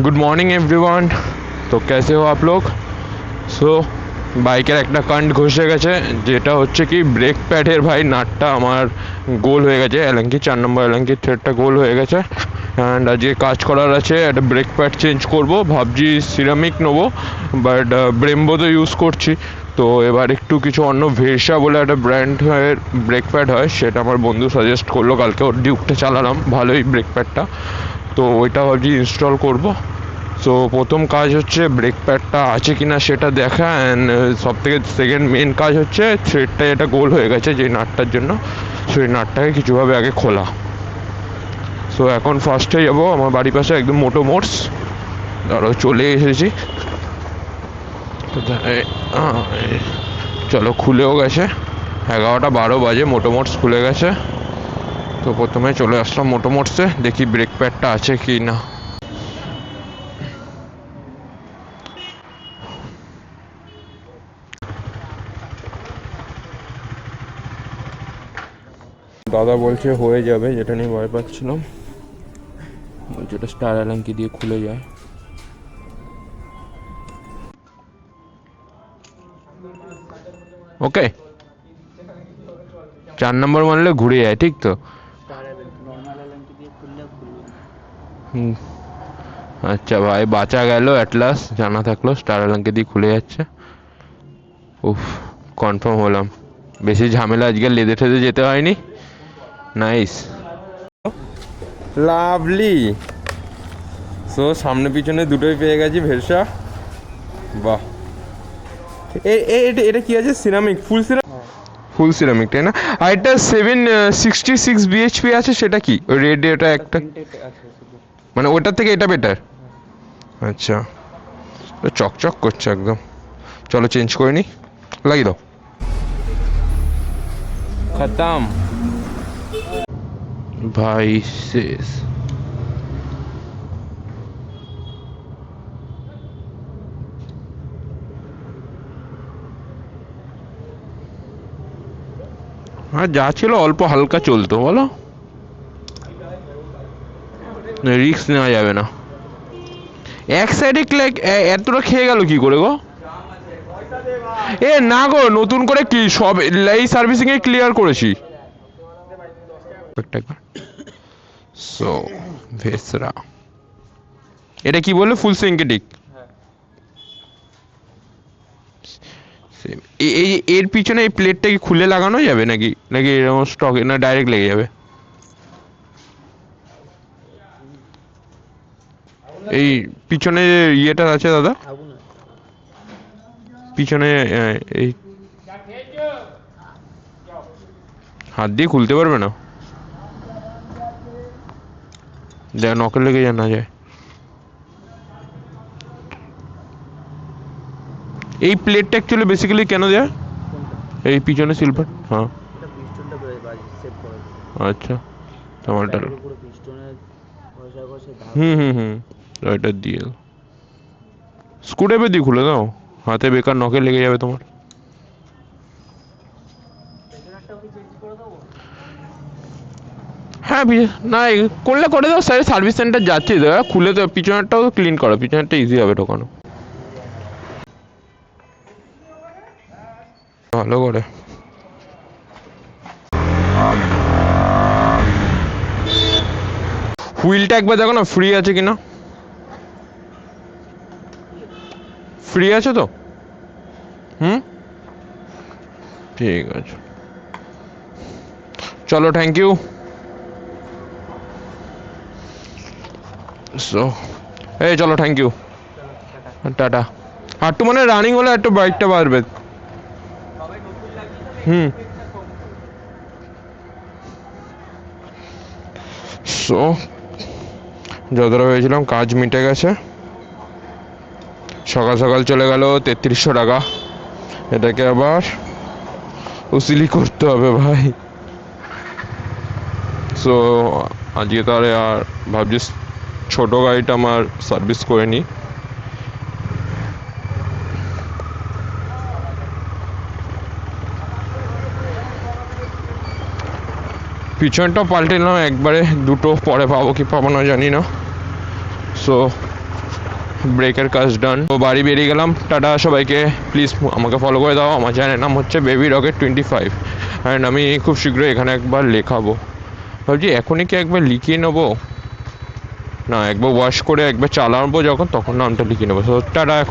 Good morning everyone. तो कैसे हो आप लोग? বাইকের একটা কান্ড ঘষে গেছে, যেটা হচ্ছে কি ব্রেক প্যাডের ভাই নাটটা আমার গোল হয়ে গেছে। এলএনকি 4 নম্বর এলএনকি থ্রেডটা গোল হয়ে গেছে। অ্যান্ড আজকে কাজ করার আছে, একটা ব্রেক প্যাড চেঞ্জ করব, ভাবছি সিরামিক নেবো, বাট ব্রেম্বো তো ইউজ করছি। তো এবার একটু কিছু অন্য ভেরসা বলে একটা ব্র্যান্ডের ব্রেক প্যাড হয়, সেটা আমার বন্ধু সাজেস্ট করলো, কালকে ওর ডিউকটা চালালাম, ভালোই ব্রেক প্যাডটা। তো ওইটা ভাবছি ইনস্টল করব। সো প্রথম কাজ হচ্ছে ব্রেক প্যাডটা আছে কি না সেটা দেখা, অ্যান্ড সবথেকে সেকেন্ড মেন কাজ হচ্ছে থ্রেডটা এটা গোল হয়ে গেছে যে নাটটার জন্য, সেই নাটটাকে কিছুভাবে আগে খোলা। সো এখন ফার্স্টে যাবো আমার বাড়ির পাশে একদম মোটো মোটস, ধরো চলে এসেছি। চলো, খুলেও গেছে, 11:12 বাজে, মোটো মোটস খুলে গেছে। তো প্রথমে চলে আসলাম মোটো মোটসে, দেখি ব্রেক প্যাডটা আছে কি না। দাদা বলছে হয়ে যাবে, যেটা নিয়ে ভয় পাচ্ছিলাম, যেটা স্টার এলএনকি দিয়ে খুলে যায়। ওকে, 4 নম্বর মারলে ঘুরে যায়, ঠিক তো? আচ্ছা ভাই, বাঁচা গেল অ্যাট লাস্ট, জানা থাকলো স্টার এলএনকি দিয়ে খুলে যাচ্ছে। উফ, কনফার্ম হলাম, বেশি ঝামেলা আজকে লেদে ঠেদে যেতে হয়নি। Nice, lovely. সো সামনে পিছনে দুটোই পেয়ে গেছি ভেরসা। বাহ, এটা কি আছে? সিরামিক, ফুল সিরামিক, ফুল সিরামিক, তাই না? আর এটা 766 বিএইচপি আছে, সেটা কি ওই রেড? এটা একটা মানে ওটার থেকে এটা বেটার? আচ্ছা, চকচক করছে একদম। চলো চেঞ্জ করে নি, লাগিয়ে দাও। খতম ভাই, শেষ। হ্যাঁ, যা ছিল অল্প হালকা চলতো, বলো, রিস্ক নেওয়া যাবে না। এক সাইডে এতটা খেয়ে গেল কি করে গো? এ না গো, নতুন করে কি সব এই সার্ভিসিং এ ক্লিয়ার করেছি। সো ভেসরা, এটা কি বললো? ফুল সিনথেটিক। এর পিছনে এই প্লেটটা কি খুলে লাগানো যাবে নাকি নাকি এরকম স্টক, না ডাইরেক্ট লেগে যাবে? এই পিছনে ইয়েটা আছে দাদা, পিছনে এই হাত দিয়ে খুলতে পারবে না? দেখ, নখে লেগে না যায়। এই প্লেটটা অ্যাকচুয়ালি বেসিক্যালি কেন দেয়? এই পিছনে সিলভার, হ্যাঁ। আচ্ছা, টমাটো, হুম, এটা দিয়ে স্ক্রুড্রাইভার দিয়ে খুলে দাও, হাতে বেকার নখে লেগে যাবে তোমার। হ্যাঁ, না করলে করে দাও, স্যার সার্ভিস সেন্টার যাচ্ছি, খুলে তো পিছনেরটাও ক্লিন করো, পিছনেরটা ইজি হবে ঢোকানো ভালো করে। হুইলটা একবার দেখো না, ফ্রি আছে কিনা। ফ্রি আছে তো? ঠিক আছে, চলো, থ্যাংক ইউ। সো এই চলো, থ্যাংক ইউ, টাটা। আর একটু মানে রানিং হলে একটু বাইকটা বাড়বে। সো যতটা ভেবেছিলাম কাজ মিটে গেছে। সকাল সকাল চলে গেল 3300 টাকা, এটাকে আবার উসিলি করতে হবে ভাই। সো আজকে তাহলে আর ভাবছি ছোটো গাড়িটা আমার সার্ভিস করে নিই। পিছনটাও পাল্টে নিলাম একবারে, দুটো পরে পাবো কি পাবো না জানি না। সো ব্রেকের কাজ ডান। তো বাড়ি বেরিয়ে গেলাম, টাটা সবাইকে। প্লিজ আমাকে ফলো করে দাও, আমার চ্যানেলের নাম হচ্ছে বেবি রকেট 25 অ্যান্ড আমি খুব শীঘ্রই এখানে একবার লেখাবো। ভাবছি এখনই কি একবার লিখিয়ে নেবো, না একবার ওয়াশ করে একবার চালাবো যখন, তখন নামটা লিখে নেবো। তো টাটা এখন।